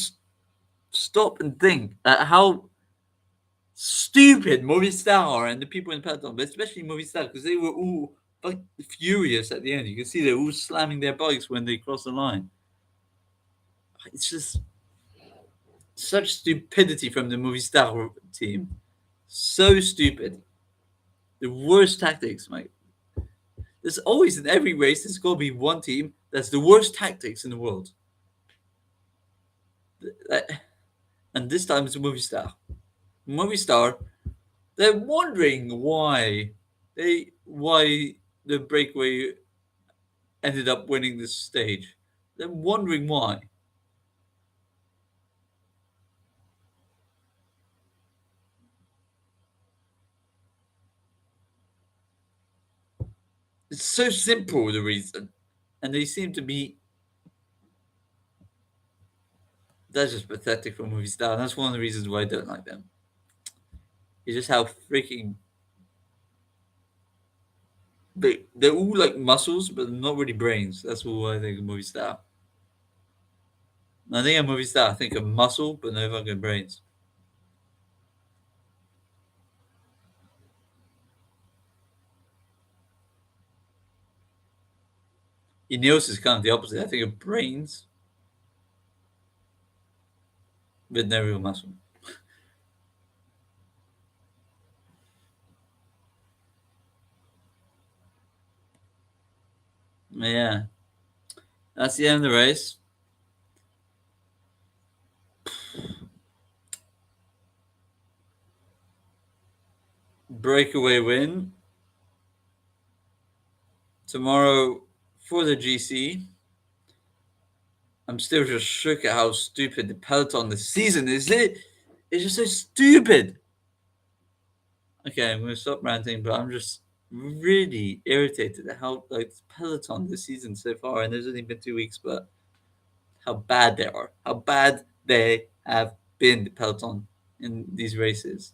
stop and think at how stupid Movistar are and the people in peloton, but especially Movistar because they were all like furious at the end. You can see they're all slamming their bikes when they cross the line. It's just such stupidity from the Movistar team. So stupid. The worst tactics, mate. There's always in every race, there's got to be one team that's the worst tactics in the world. And this time it's Movistar. Movistar, they're wondering why the breakaway ended up winning this stage. They're wondering why. It's so simple the reason, and they seem to be. That's just pathetic for Movistar. And that's one of the reasons why I don't like them. It's just how freaking they're all like muscles, but not really brains. That's what I think of Movistar. I think of Movistar. I think of muscle, but no fucking brains. Ineos is kind of the opposite. I think of brains with no real muscle. Yeah, that's the end of the race. Breakaway win tomorrow for the GC. I'm still just shook at how stupid the peloton this season is. It's just so stupid. Okay, I'm gonna stop ranting, but I'm just really irritated at how like peloton this season so far, and there's only been 2 weeks, but how bad they are, how bad they have been the peloton in these races.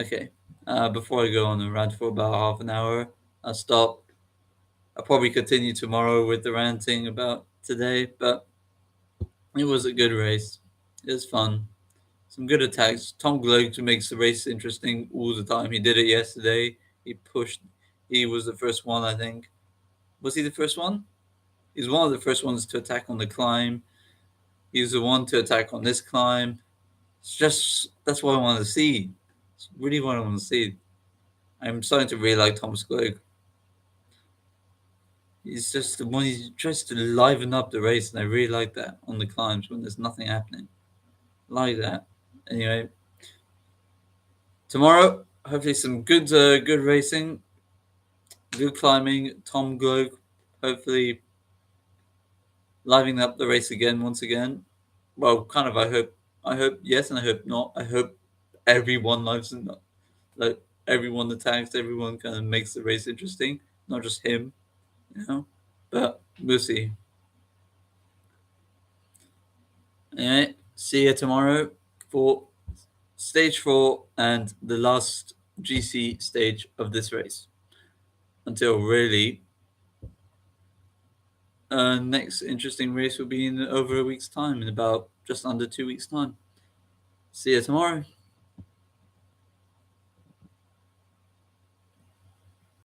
Okay, before I go on a rant for about half an hour, I'll stop. I'll probably continue tomorrow with the ranting about today, but it was a good race. It was fun. Some good attacks. Tom Gloag makes the race interesting all the time. He did it yesterday. He pushed. He was the first one, I think. Was he the first one? He's one of the first ones to attack on the climb. He's the one to attack on this climb. It's just that's what I want to see. It's really what I want to see. I'm starting to really like Thomas Gloag. He's just the one. He tries to liven up the race, and I really like that on the climbs when there's nothing happening. Like that. Anyway, tomorrow hopefully some good racing, good climbing. Tom Gloag hopefully livening up the race again once again. Well, kind of. I hope yes, and I hope not. I hope everyone lives in like everyone attacks, everyone kind of makes the race interesting, not just him. You know, but we'll see. Anyway, see you tomorrow for stage 4 and the last GC stage of this race. Until really, next interesting race will be in over a week's time, in about just under 2 weeks' time. See you tomorrow.